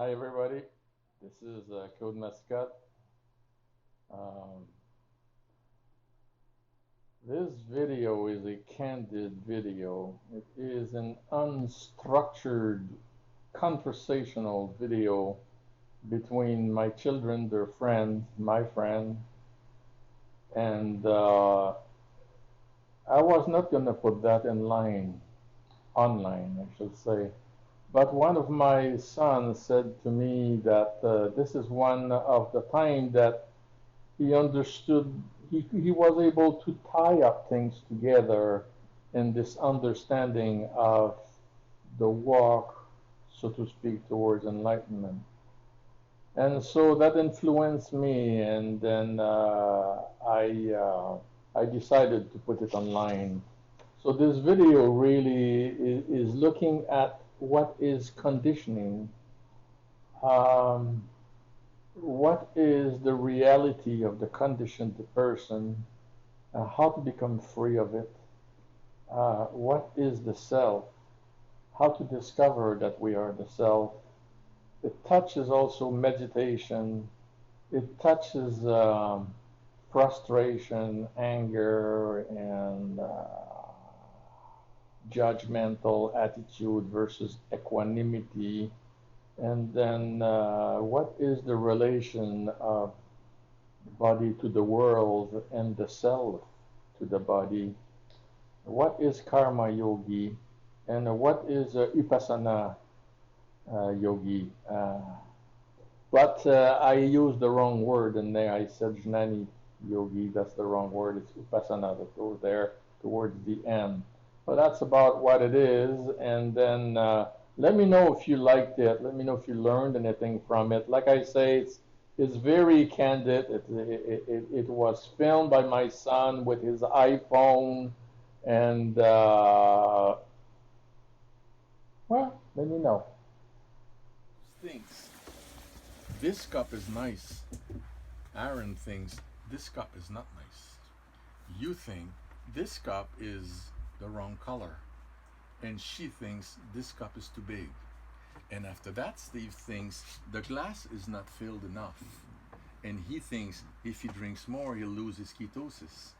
Hi everybody, this is Claude Mascotte. Um, this video is a candid video. It is an unstructured conversational video between my children, their friend, my friend, and I was not going to put that online, I should say. But one of my sons said to me that this is one of the time that he understood, he was able to tie up things together in this understanding of the walk, so to speak, towards enlightenment. And so that influenced me, and then I decided to put it online. So this video really is looking at what is conditioning, what is the reality of the conditioned person, how to become free of it, what is the self, how to discover that we are the self. It touches also meditation, it touches frustration, anger, and judgmental attitude versus equanimity, and then what is the relation of the body to the world and the self to the body, what is karma yogi, and what is upasana yogi. But I used the wrong word in there. I said jnani yogi, that's the wrong word. It's upasana that goes there towards the end. But that's about what it is. And then let me know if you liked it. Let me know if you learned anything from it. Like I say, it's very candid. It was filmed by my son with his iPhone. And, well, let me know. Thinks this cup is nice. Aaron thinks this cup is not nice. You think this cup is the wrong color. And she thinks this cup is too big. And after that, Steve thinks the glass is not filled enough. And he thinks if he drinks more, he'll lose his ketosis.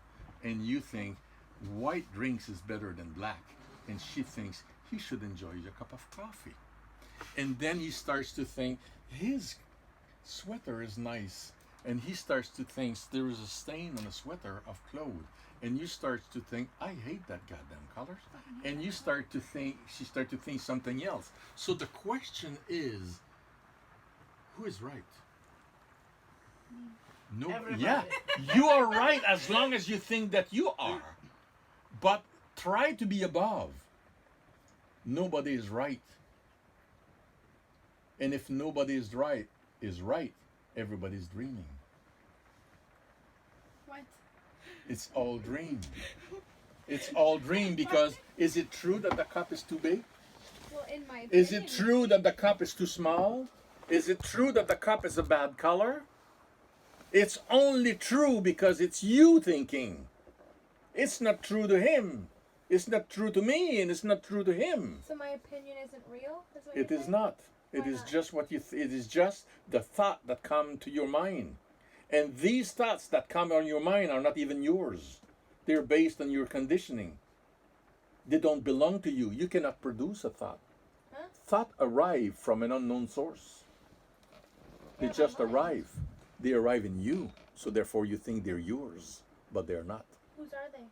And you think white drinks is better than black. And she thinks he should enjoy a cup of coffee. And then he starts to think his sweater is nice. And he starts to think there is a stain on the sweater of Claude. And you start to think, I hate that goddamn color. And you start to think, she starts to think something else. So the question is, who is right? No, Everybody. yeah, you are right as long as you think that you are. But try to be above. Nobody is right. And if nobody is right, everybody's dreaming. What? It's all dream. It's all dream because is it true that the cup is too big? Well, in my opinion, Is it true that the cup is too small? Is it true that the cup is a bad color? It's only true because it's you thinking. It's not true to him. It's not true to me, and it's not true to him. So my opinion isn't real? Is what It you're is saying? not. It Why is not? just what it is just the thought that come to your mind. And these thoughts that come on your mind are not even yours. They're based on your conditioning. They don't belong to you. You cannot produce a thought. Huh? Thought arrive from an unknown source. They Yeah, just but mine. arrive. They arrive in you. So therefore you think they're yours, but they're not. Whose are they?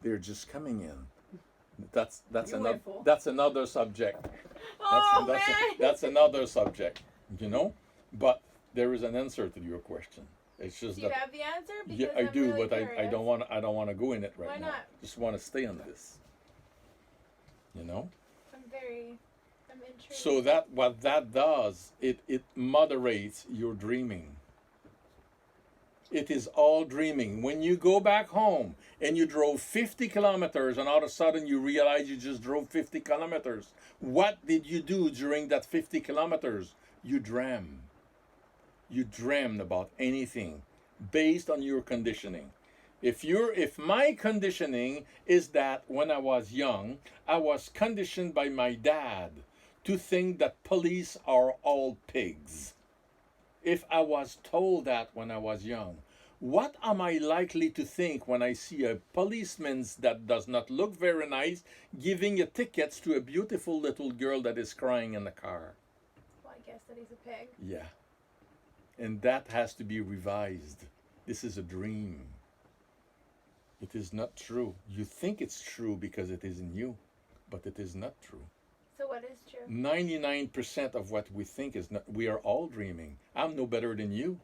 They're just coming in. That's You another were full. that's another subject. Oh, that's, man! that's another subject, you know. But there is an answer to your question. It's just Do you that have the answer? Because yeah, I I'm do, really but I curious. don't want to go in it right Why now. not? Just want to stay on this. You know. I'm intrigued. So that what that does, it moderates your dreaming. It is all dreaming. When you go back home and you drove 50 kilometers and all of a sudden you realize you just drove 50 kilometers, what did you do during that 50 kilometers? You dreamed. You dreamed about anything based on your conditioning. If my conditioning is that when I was young, I was conditioned by my dad to think that police are all pigs. If I was told that when I was young, what am I likely to think when I see a policeman that does not look very nice giving a tickets to a beautiful little girl that is crying in the car? Well, I guess that he's a pig. Yeah. And that has to be revised. This is a dream. It is not true. You think it's true because it is in you, but it is not true. So what is true? 99% of what we think is not. We are all dreaming. I'm no better than you.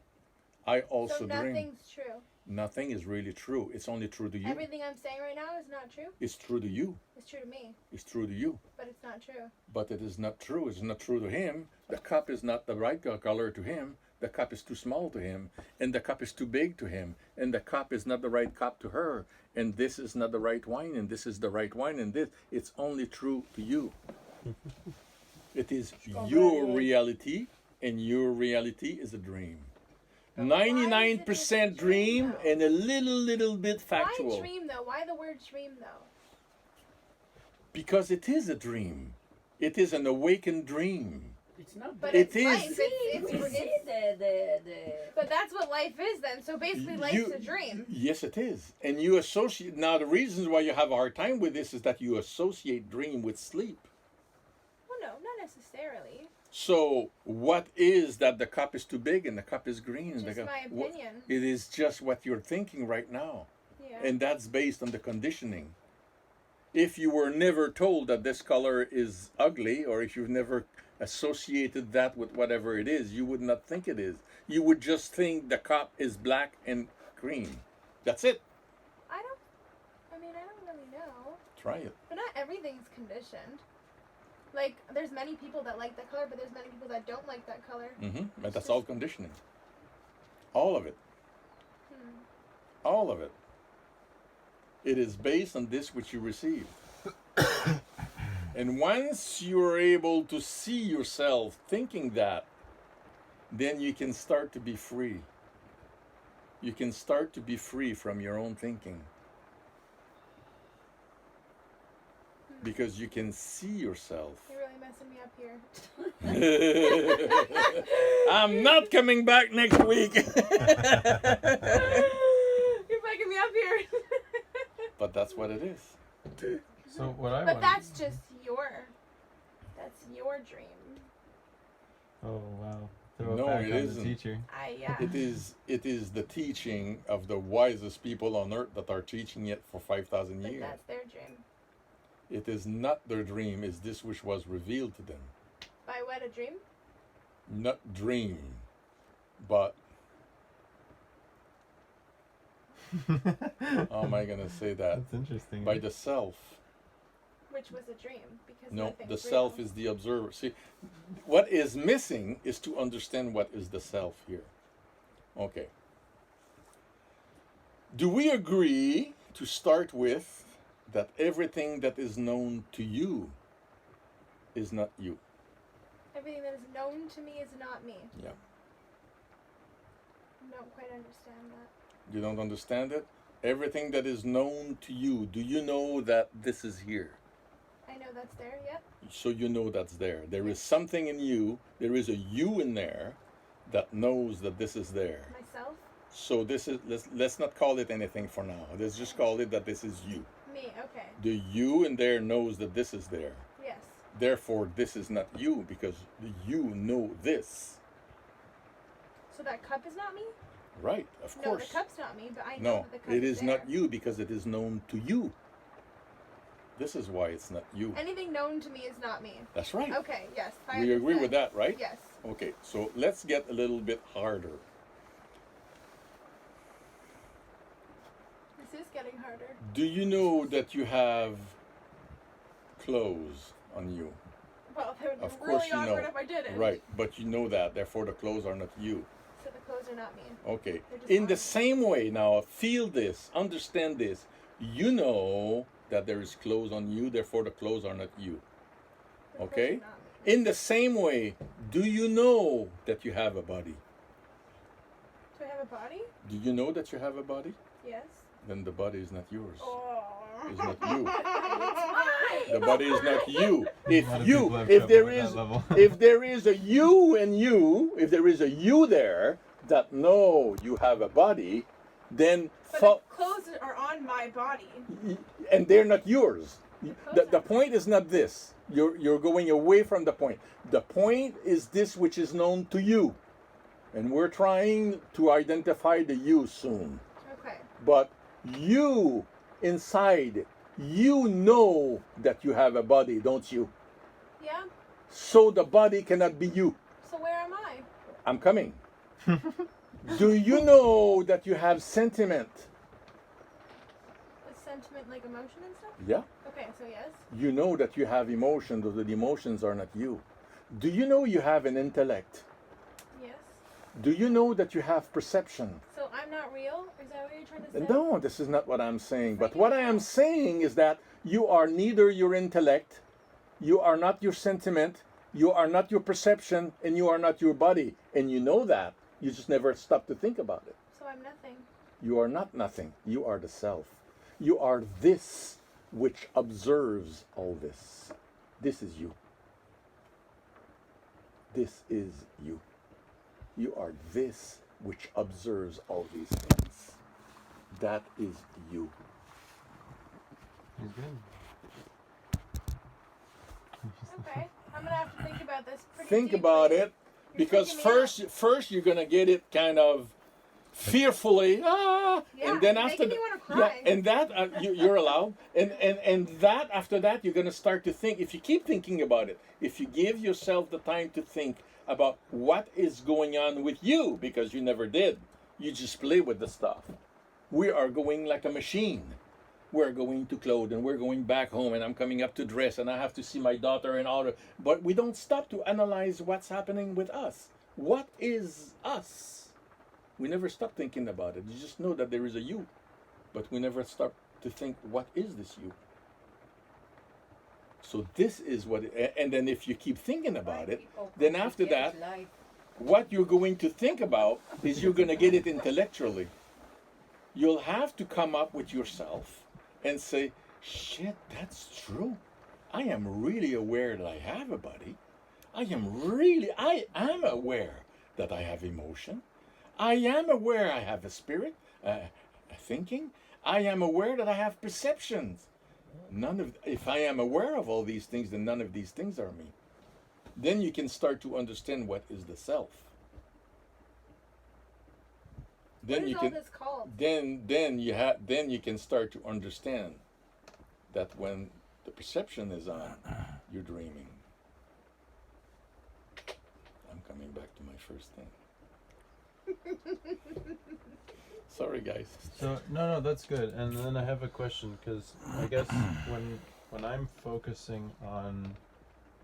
I also So dream. nothing's true. Nothing is really true. It's only true to you. Everything I'm saying right now is not true. It's true to you. It's true to me, It's true to you. but it's not true. But it is not true. It's not true to him. The cup is not the right color to him. The cup is too small to him. And the cup is too big to him. And the cup is not the right cup to her. And this is not the right wine. And this is the right wine. And this, it's only true to you. It is your reality. And your reality is a dream. But why is it 99% just a dream though? and a little bit factual. Why dream though? Why the word dream though? Because it is a dream. It is an awakened dream. It's not. But It it's is. life. We see the. But that's what life is then. So basically, life's a dream. Yes, it is. And you associate. Now, the reasons why you have a hard time with this is that you associate dream with sleep. Well, no, not necessarily. So, what is that the cup is too big and the cup is green? And Just the cup, my opinion. It is just what you're thinking right now. Yeah. And that's based on the conditioning. If you were never told that this color is ugly, or if you've never associated that with whatever it is, you would not think it is. You would just think the cup is black and green. That's it. I don't really know. Try it. But not everything's conditioned. Like, there's many people that like that color, but there's many people that don't like that color. But that's all conditioning. All of it. All of it. It is based on this which you receive. And once you're able to see yourself thinking that, then you can start to be free. You can start to be free from your own thinking. Because you can see yourself. You're really messing me up here. I'm not coming back next week. You're fucking me up here. But that's what it is. So what I But want. that's just your dream. Oh wow. Throw No, it back it on isn't. the teacher. Yeah. It is the teaching of the wisest people on earth that are teaching it for 5,000 But years. that's their dream. It is not their dream, it's this which was revealed to them. By what, a dream? Not dream, but how am I going to say that? That's interesting. By the self. Which was a dream. Because No, nothing's the real. self is the observer. See, what is missing is to understand what is the self here. Okay. Do we agree to start with that everything that is known to you is not you? Everything that is known to me is not me. Yeah. I don't quite understand that. You don't understand it? Everything that is known to you, do you know that this is here? I know that's there, yep. So you know that's there. There is something in you, there is a you in there that knows that this is there. Myself? So this is, let's not call it anything for now. Let's just call it that this is you. Me, okay. The you in there knows that this is there. Yes. Therefore, this is not you because you know this. So that cup is not me? Right, of No, course. the cup's not me, but I know No, that the cup it is there. not you because it is known to you. This is why it's not you. Anything known to me is not me. That's right. Okay, yes. I We agree understand. with that, right? Yes. Okay, so let's get a little bit harder. This is getting harder. Do you know that you have clothes on you? Well, it would be Of course really you awkward know. if I didn't. Right, but you know that, therefore the clothes are not you. So the clothes are not me. Okay. They're just In the mine. same way, now, feel this, understand this. You know that there is clothes on you, therefore the clothes are not you. The clothes Okay? are not me. In the same way, do you know that you have a body? Do I have a body? Do you know that you have a body? Yes. Then the body is not yours. Oh. It's not you. The body is not you. If A lot of you, people have if trouble there with is, that level. if there is a you in you, if there is a you there that know you have a body, then But the clothes are on my body. and they're not yours. The are. point is not this. You're going away from the point. The point is this which is known to you. And we're trying to identify the you soon. Okay. But you inside, you know that you have a body, don't you? Yeah. So the body cannot be you. So where am I? I'm coming. Do you know that you have sentiment? Is sentiment like emotion and stuff? Yeah. Okay, so yes. You know that you have emotions, though the emotions are not you. Do you know you have an intellect? Yes. Do you know that you have perception? So I'm not real? Is that what you're trying to say? No, this is not what I'm saying. But what I am saying is that you are neither your intellect, you are not your sentiment, you are not your perception, and you are not your body. And you know that. You just never stop to think about it. So I'm nothing. You are not nothing. You are the self. You are this which observes all this. This is you. This is you. You are this which observes all these things. That is you. He's good. Okay. I'm gonna have to think about this pretty Think deeply. about it, You're because freaking me first you're gonna get it kind of fearfully, Yeah, and then you're after making me that, wanna cry. and that you're allowed, and that after that you're gonna start to think. If you keep thinking about it, if you give yourself the time to think about what is going on with you, because you never did, you just play with the stuff. We are going like a machine. We're going to clothe and we're going back home, and I'm coming up to dress and I have to see my daughter and all. But we don't stop to analyze what's happening with us. What is us? We never stop thinking about it. You just know that there is a you, but we never stop to think, what is this you? So this is what, and then if you keep thinking about it, then after that, what you're going to think about is you're going to get it intellectually. You'll have to come up with yourself and say, shit, that's true. I am really aware that I have a body. I am aware that I have emotion. I am aware I have a spirit, a thinking. I am aware that I have perceptions. If I am aware of all these things, then none of these things are me. Then you can start to understand what is the self. Then What is you all can this called? then you can start to understand that when the perception is on, you're dreaming. I'm coming back to my first thing. Sorry, guys. So no, that's good. And then I have a question, because I guess when I'm focusing on,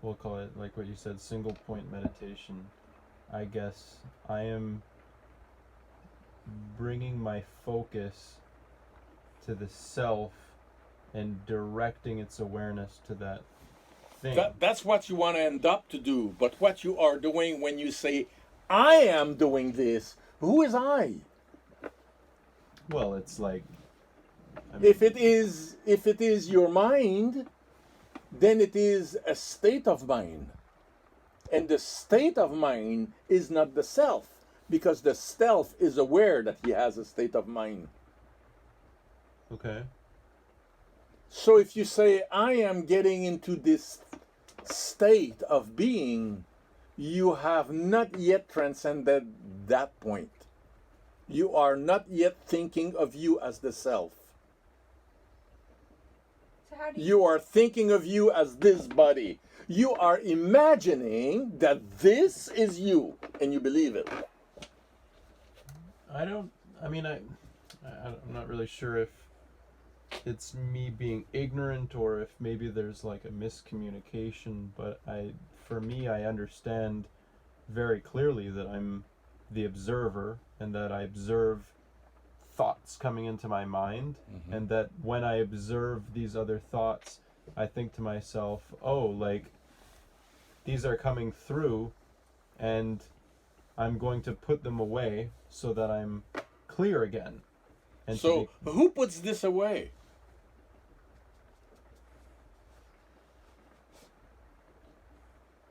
we'll call it, like what you said, single point meditation, I guess I am bringing my focus to the self and directing its awareness to that thing. That's what you want to end up to do. But what you are doing when you say, I am doing this, who is I? Well, it's like, If it is your mind, then it is a state of mind. And the state of mind is not the self, because the self is aware that he has a state of mind. okay, So if you say, I am getting into this state of being, you have not yet transcended that point. You are not yet thinking of you as the self. So how do You are thinking of you as this body. You are imagining that this is you, and you believe it. I'm not really sure if it's me being ignorant or if maybe there's like a miscommunication, but for me, I understand very clearly that I'm the observer and that I observe thoughts coming into my mind, and that when I observe these other thoughts, I think to myself, oh, like, these are coming through and I'm going to put them away so that I'm clear again. And So who puts this away?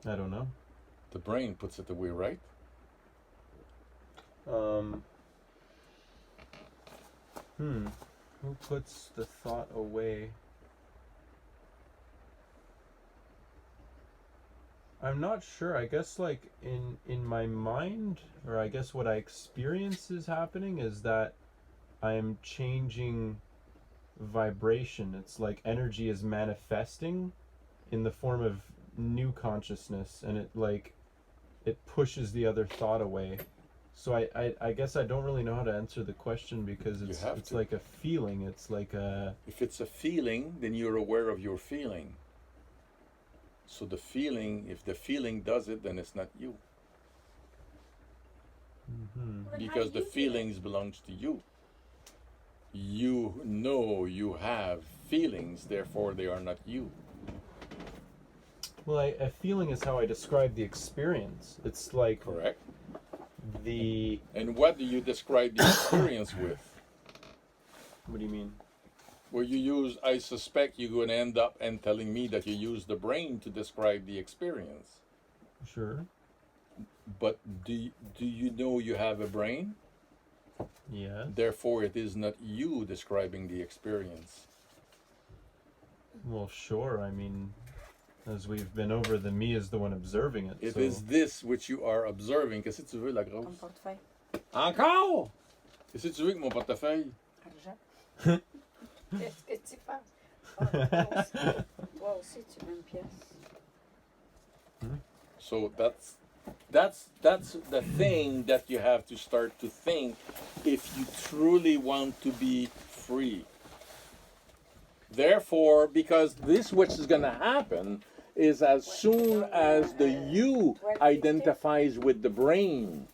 I don't know. The brain puts it away, right? Who puts the thought away? I'm not sure. I guess like in my mind, or I guess what I experience is happening is that I'm changing vibration. It's like energy is manifesting in the form of new consciousness, and it pushes the other thought away. So I guess I don't really know how to answer the question, because it's like a feeling. It's like a... If it's a feeling, then you're aware of your feeling. So the feeling, if the feeling does it, then it's not you. Because the feelings belongs to you. You know you have feelings, therefore they are not you. Well, a feeling is how I describe the experience. It's like... Correct. The... And what do you describe the experience with? What do you mean? Where you use, I suspect you're going to end up and telling me that you use the brain to describe the experience. Sure. But do you know you have a brain? Yeah. Therefore, it is not you describing the experience. Well, sure. I mean, as we've been over, the me is the one observing it. It so... is this which you are observing. Qu'est-ce que tu veux, la grosse? Ton portefeuille. Encore? Qu'est-ce que tu veux avec mon portefeuille? Argent. Qu'est-ce que tu penses? Oh, toi aussi, tu veux une pièce. So that's the thing that you have to start to think if you truly want to be free. Therefore, because this which is going to happen is as soon as the you identifies with the brain,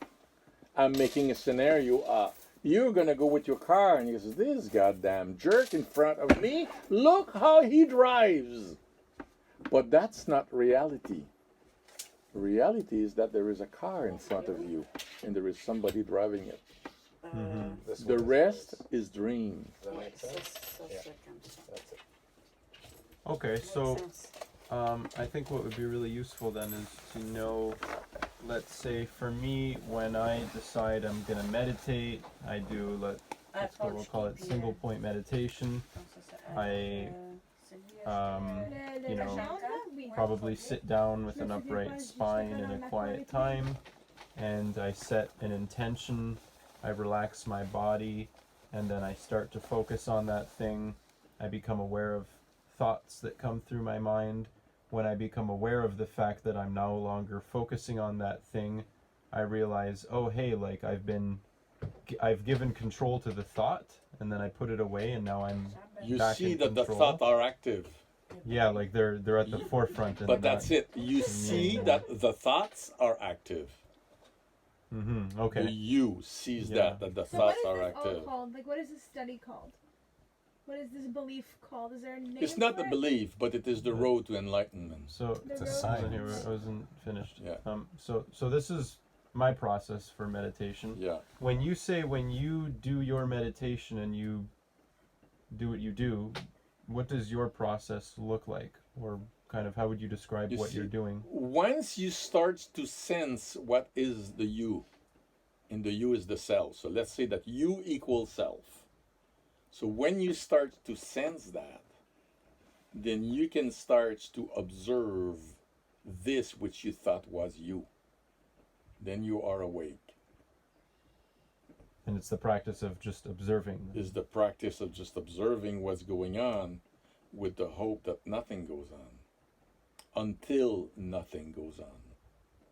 I'm making a scenario up. You're going to go with your car and you say, this goddamn jerk in front of me, look how he drives. But that's not reality. Reality is that there is a car in front of you and there is somebody driving it. The rest is dream. Okay, so I think what would be really useful then is to know, let's say for me, when I decide I'm going to meditate, I do, we'll call it single point meditation. I, probably sit down with an upright spine in a quiet time, and I set an intention, I relax my body, and then I start to focus on that thing. I become aware of thoughts that come through my mind. When I become aware of the fact that I'm no longer focusing on that thing, I realize, oh hey, like I've given control to the thought, and then I put it away, and now I'm You back see in that control. the thoughts are active. Yeah, like they're at the forefront. And But that's it. You see that the thoughts are active. Okay. The you sees Yeah. that the So what thoughts is are this all active. called? Like, what is this study called? What is this belief called? Is there a name It's not for the it? belief, but it is the road to enlightenment. So It's a I wasn't here, I wasn't finished. Yeah. So this is my process for meditation. Yeah. When you do your meditation and you do what you do, what does your process look like? Or kind of how would you describe You what see, you're doing? Once you start to sense what is the you, and the you is the self. So let's say that you equals self. So when you start to sense that, then you can start to observe this which you thought was you. Then you are awake. And it's the practice of just observing. Is the practice of just observing what's going on with the hope that nothing goes on. Until nothing goes on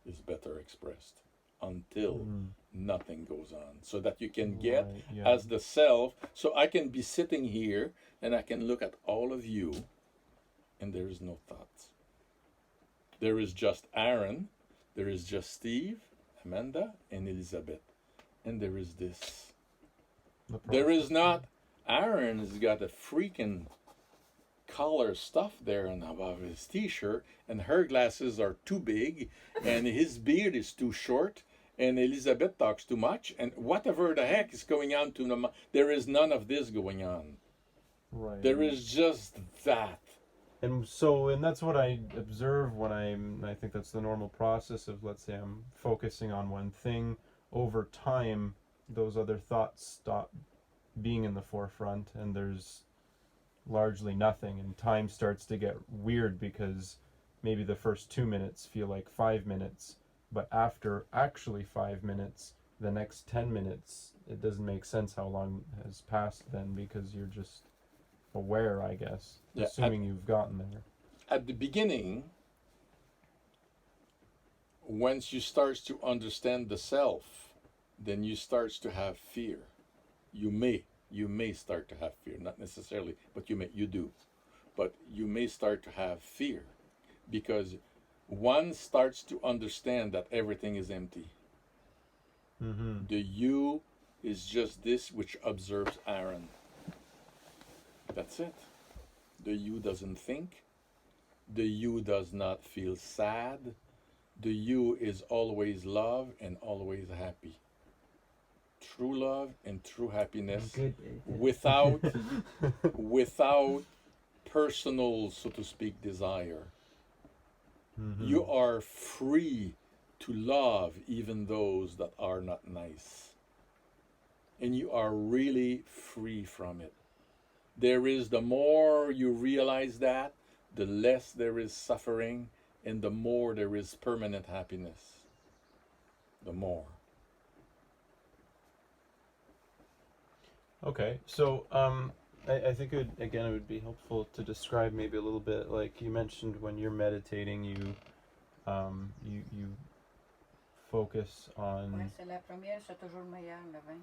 is better expressed. Until nothing goes on. So that you can get as the self. So I can be sitting here and I can look at all of you and there is no thoughts. There is just Aaron, there is just Steve, Amanda, and Elizabeth. And there is this. There is not, Aaron has got a freaking collar stuff there on above his t-shirt, and her glasses are too big, and his beard is too short, and Elizabeth talks too much, and whatever the heck is going on to them, there is none of this going on. Right. There is just that. And that's what I observe when I think that's the normal process of, let's say I'm focusing on one thing. Over time, those other thoughts stop being in the forefront, and there's largely nothing, and time starts to get weird because maybe the first 2 minutes feel like 5 minutes, but after actually 5 minutes, the next 10 minutes, it doesn't make sense how long has passed then, because you're just aware, I guess, Yeah, assuming you've gotten there. At the beginning, once you start to understand the self, then you start to have fear. You may start to have fear, not necessarily, but you do. But you may start to have fear because one starts to understand that everything is empty. Mm-hmm. The you is just this which observes Aaron. That's it. The you doesn't think. The you does not feel sad. The you is always love and always happy. True love and true happiness without personal, so to speak, desire. Mm-hmm. You are free to love even those that are not nice. And you are really free from it. There is, the more you realize that, the less there is suffering, and the more there is permanent happiness. The more. Okay, so I think it would be helpful to describe maybe a little bit, like you mentioned, when you're meditating, you focus Ouais, on. c'est la première, c'est toujours meilleur, le vin.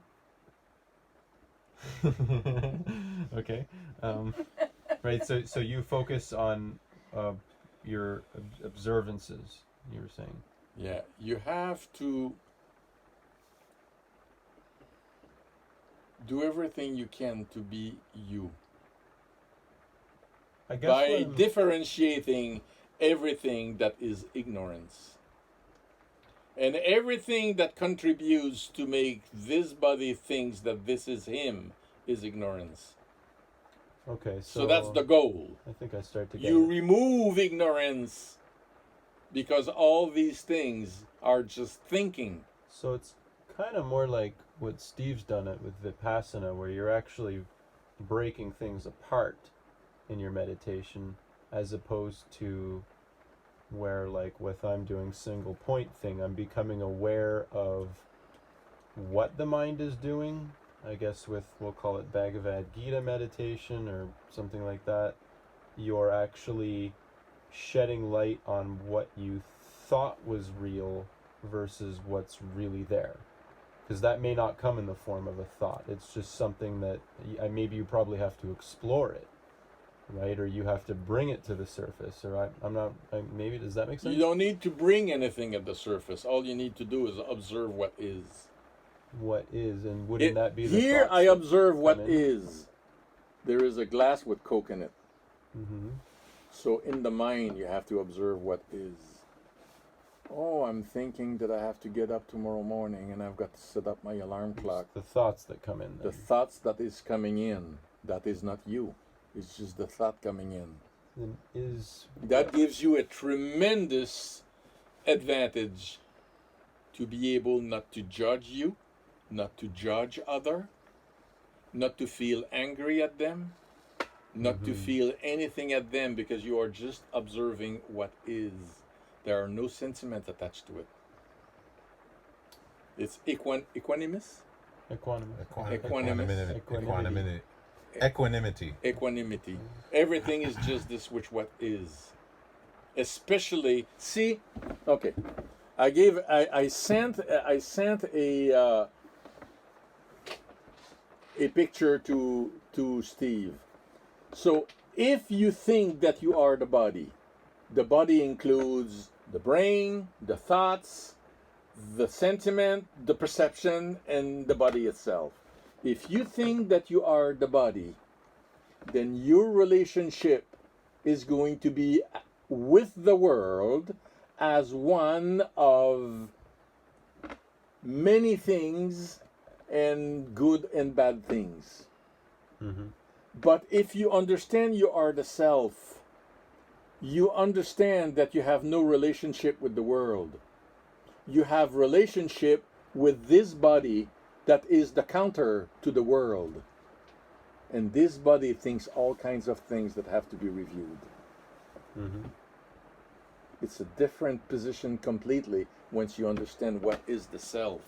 Okay, right. So you focus on your observances. You were saying. Yeah, you have to do everything you can to be you. I guess By differentiating everything that is ignorance. And everything that contributes to make this body thinks that this is him is ignorance. Okay, So that's the goal. I think I start to get You it. remove ignorance because all these things are just thinking. So it's kind of more like what Steve's done it with Vipassana, where you're actually breaking things apart in your meditation, as opposed to where, like, with I'm doing single point thing, I'm becoming aware of what the mind is doing. I guess with, we'll call it Bhagavad Gita meditation or something like that, you're actually shedding light on what you thought was real versus what's really there. Because that may not come in the form of a thought. It's just something that maybe you probably have to explore it, right? Or you have to bring it to the surface. Or maybe, does that make sense? You don't need to bring anything at the surface. All you need to do is observe what is. What is, and wouldn't that be the here thoughts I that observe what come in? is. There is a glass with Coke in it. Mm-hmm. So in the mind, you have to observe what is. Oh, I'm thinking that I have to get up tomorrow morning and I've got to set up my alarm clock. The thoughts that come in. Then. The thoughts that is coming in, that is not you. It's just the thought coming in. Then is That gives you a tremendous advantage to be able not to judge you, not to judge other, not to feel angry at them, not to feel anything at them, because you are just observing what is. There are no sentiments attached to it. It's equanimous? Equanimity. Everything is just this which what is. Especially, see, okay. I sent a picture to Steve. So if you think that you are the body includes the brain, the thoughts, the sentiment, the perception, and the body itself. If you think that you are the body, then your relationship is going to be with the world as one of many things, and good and bad things. Mm-hmm. But if you understand you are the self, you understand that you have no relationship with the world. You have relationship with this body that is the counter to the world. And this body thinks all kinds of things that have to be reviewed. Mm-hmm. It's a different position completely once you understand what is the self.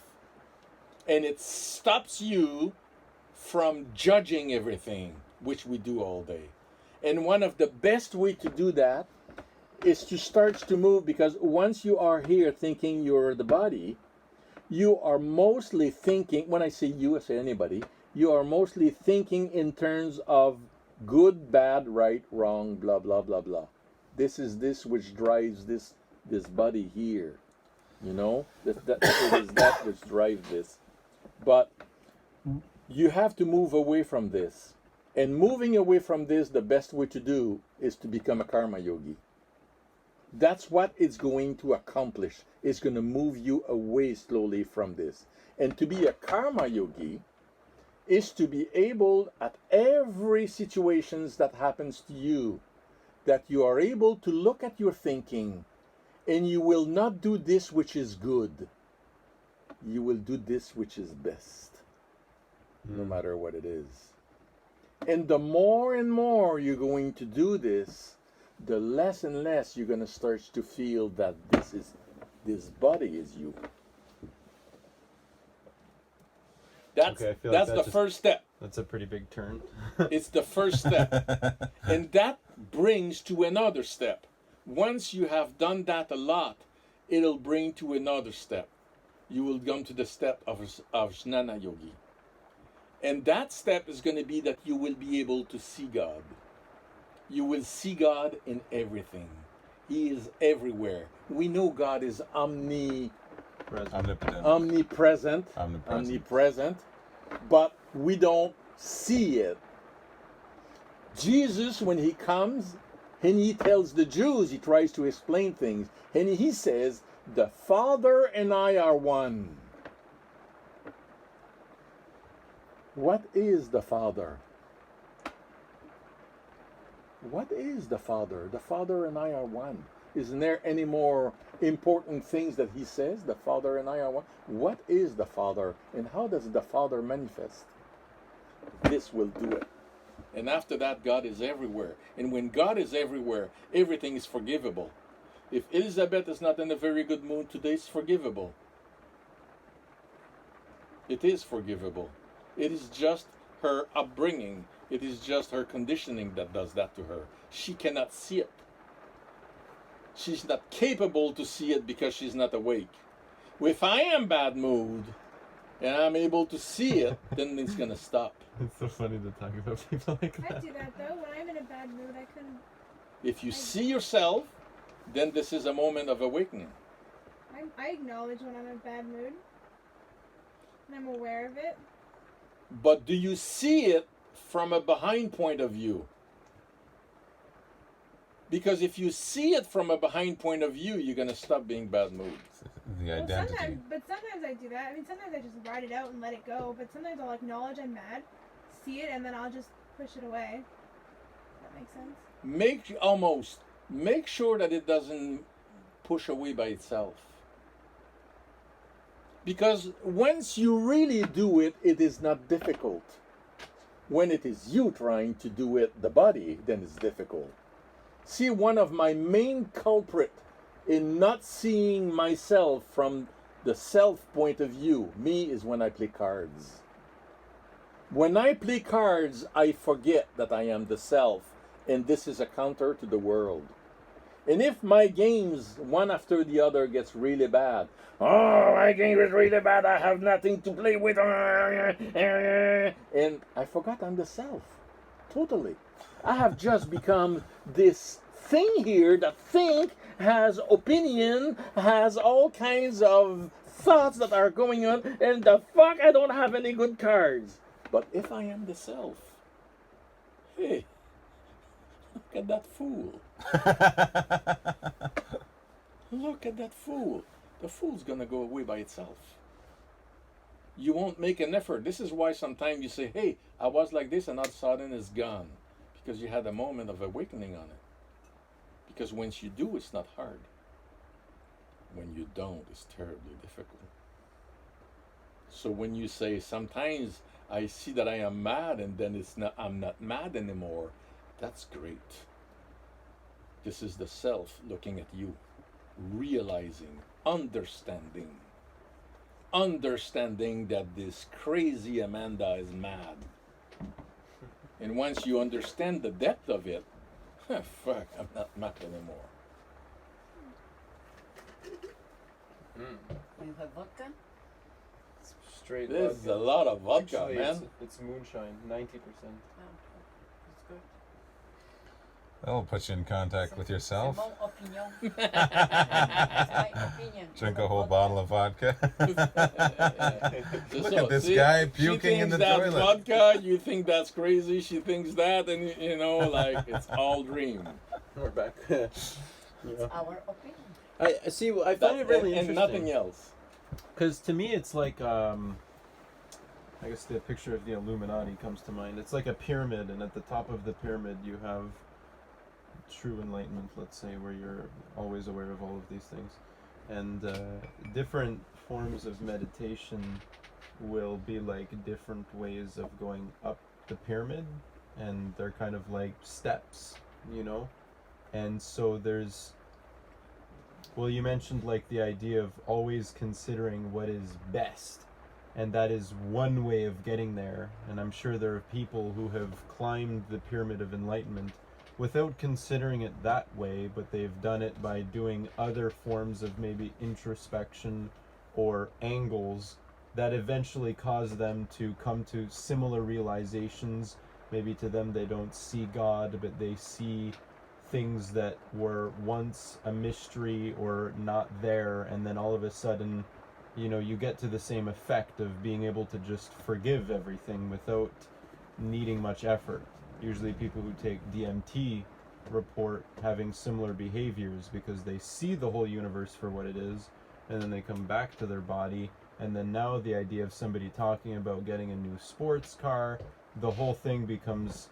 And it stops you from judging everything, which we do all day. And one of the best way to do that is to start to move, because once you are here thinking you're the body, you are mostly thinking, when I say you, I say anybody, you are mostly thinking in terms of good, bad, right, wrong, blah, blah, blah, blah. This is this which drives this body here. You know? It is that which drives this. But you have to move away from this. And moving away from this, the best way to do is to become a karma yogi. That's what it's going to accomplish. It's going to move you away slowly from this. And to be a karma yogi is to be able, at every situations that happens to you, that you are able to look at your thinking, and you will not do this which is good. You will do this which is best, no matter what it is. And the more and more you're going to do this, the less and less you're going to start to feel that this body is you. That's the first step. That's a pretty big turn. It's the first step. And that brings to another step. Once you have done that a lot, it'll bring to another step. You will come to the step of Jnana Yogi. And that step is going to be that you will be able to see God. You will see God in everything. He is everywhere. We know God is omnipresent, but we don't see it. Jesus, when he comes and he tells the Jews, he tries to explain things, and he says, the Father and I are one. What is the Father? What is the Father? The Father and I are one. Isn't there any more important things that he says? The Father and I are one. What is the Father, and how does the Father manifest? This will do it. And after that, God is everywhere. And when God is everywhere, everything is forgivable. If Elizabeth is not in a very good mood today, it's forgivable. It is forgivable. It is just her upbringing. It is just her conditioning that does that to her. She cannot see it. She's not capable to see it because she's not awake. If I am bad mood and I'm able to see it, then it's going to stop. It's so funny to talk about people like that. I do that though. When I'm in a bad mood, I couldn't. If you see yourself, then this is a moment of awakening. I acknowledge when I'm in a bad mood. And I'm aware of it. But do you see it from a behind point of view? Because if you see it from a behind point of view, you're going to stop being bad mood. The Well, identity. sometimes I do that. I mean, sometimes I just ride it out and let it go. But sometimes I'll acknowledge I'm mad, see it, and then I'll just push it away. That makes sense. Make sure that it doesn't push away by itself. Because once you really do it, it is not difficult. When it is you trying to do it, the body, then it's difficult. See, one of my main culprit in not seeing myself from the self point of view, me, is when I play cards. When I play cards, I forget that I am the self, and this is a counter to the world. And if my games, one after the other, gets really bad, oh, my game is really bad, I have nothing to play with, and I forgot I'm the self, totally. I have just become this thing here that has opinion, has all kinds of thoughts that are going on, and I don't have any good cards. But if I am the self, hey, look at that fool. Look at that fool. The fool's gonna go away by itself. You won't make an effort. This is why sometimes you say, hey, I was like this, and all of a sudden it's gone. Because you had a moment of awakening on it. Because once you do, it's not hard. When you don't, it's terribly difficult. So when you say, sometimes I see that I am mad and then I'm not mad anymore, that's great. This is the self looking at you, realizing, understanding that this crazy Amanda is mad. And once you understand the depth of it, fuck, I'm not mad anymore. You have vodka? Straight There's vodka. a lot of vodka, Actually, man. It's moonshine, 90%. Oh, that's good. That'll put you in contact with yourself. C'est mon opinion. That's my opinion. Drink a whole bottle of vodka. Look So, at this see, guy she puking in thinks the that's toilet. vodka, you think that's crazy, she thinks that, and you know, like, it's all dream. We're back. Yeah. Our opinion. I see. I find it really and interesting. nothing else. Because to me, it's like, I guess the picture of the Illuminati comes to mind. It's like a pyramid, and at the top of the pyramid, you have true enlightenment, let's say, where you're always aware of all of these things. And different forms of meditation will be like different ways of going up the pyramid, and they're kind of like steps, you know? And so there's, well, you mentioned like the idea of always considering what is best, and that is one way of getting there. And I'm sure there are people who have climbed the pyramid of enlightenment without considering it that way, but they've done it by doing other forms of maybe introspection or angles that eventually cause them to come to similar realizations. Maybe to them they don't see God, but they see things that were once a mystery or not there, and then all of a sudden, you know, you get to the same effect of being able to just forgive everything without needing much effort. Usually people who take DMT report having similar behaviors because they see the whole universe for what it is, and then they come back to their body, and then now the idea of somebody talking about getting a new sports car, the whole thing becomes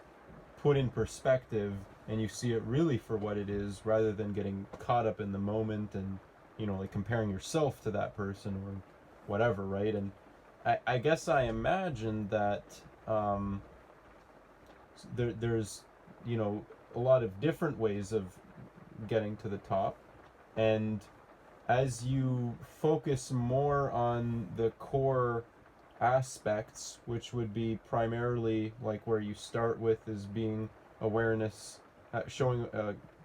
put in perspective, and you see it really for what it is, rather than getting caught up in the moment and, you know, like comparing yourself to that person or whatever, right? And I guess I imagine that there's, you know, a lot of different ways of getting to the top, and as you focus more on the core aspects, which would be primarily like where you start with is being awareness,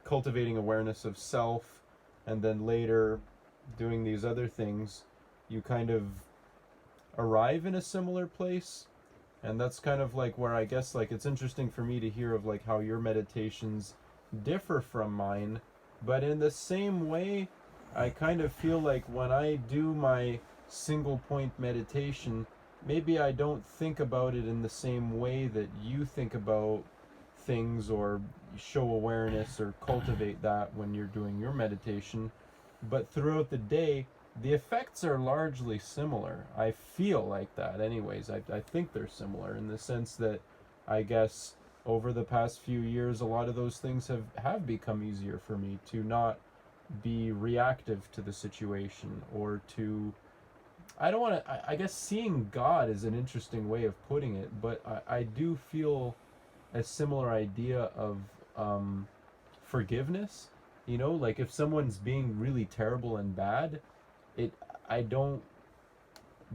cultivating awareness of self, and then later doing these other things, you kind of arrive in a similar place. And that's kind of like where I guess like it's interesting for me to hear of like how your meditations differ from mine, but in the same way I kind of feel like when I do my single point meditation, maybe I don't think about it in the same way that you think about things or show awareness or cultivate that when you're doing your meditation, but throughout the day the effects are largely similar. I feel like that anyways. I think they're similar in the sense that I guess over the past few years a lot of those things have become easier for me to not be reactive to the situation, or to, I don't want to, I guess seeing God is an interesting way of putting it, but I do feel a similar idea of forgiveness, you know, like if someone's being really terrible and bad, I don't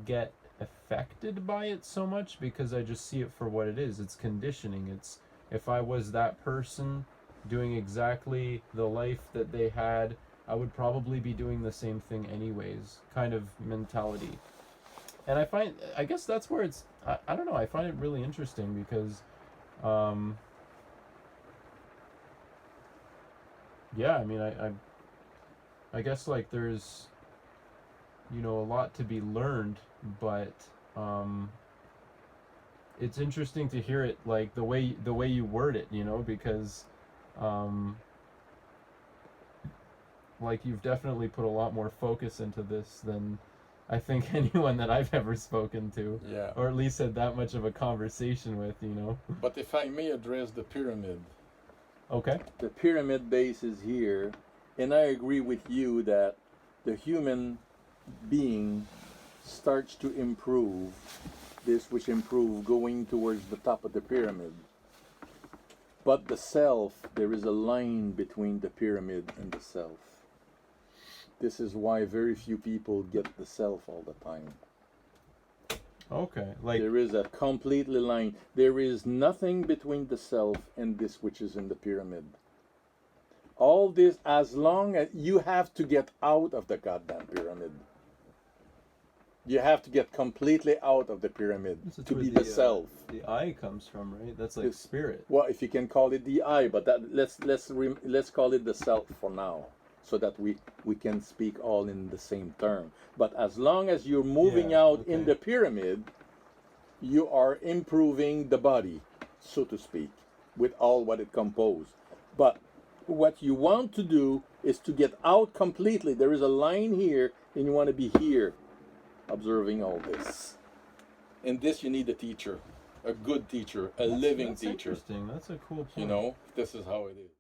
get affected by it so much because I just see it for what it is. It's conditioning. It's, if I was that person doing exactly the life that they had, I would probably be doing the same thing anyways, kind of mentality. And I guess that's where it's, I don't know, I find it really interesting because, yeah, I mean, I guess like there's, you know, a lot to be learned, but it's interesting to hear it like the way you word it, you know, because like you've definitely put a lot more focus into this than I think anyone that I've ever spoken to, Yeah. or at least had that much of a conversation with, you know. But if I may address the pyramid, Okay. The pyramid base is here, and I agree with you that the human being starts to improve, this which improve going towards the top of the pyramid. But the self, there is a line between the pyramid and the self. This is why very few people get the self all the time. Okay. Like, There is a completely line. There is nothing between the self and this which is in the pyramid. All this, as long as you have to get out of the goddamn pyramid. You have to get completely out of the pyramid this is to where be the self. The I comes from, right? That's like This- spirit. Well, if you can call it the I, but that let's call it the self for now, so that we can speak all in the same term. But as long as you're moving Yeah, out in okay. the pyramid, you are improving the body, so to speak, with all what it composes. But what you want to do is to get out completely. There is a line here, and you want to be here, observing all this. And this you need a teacher, a good teacher, a living That's teacher. interesting. That's a cool point. You know, this is how it is.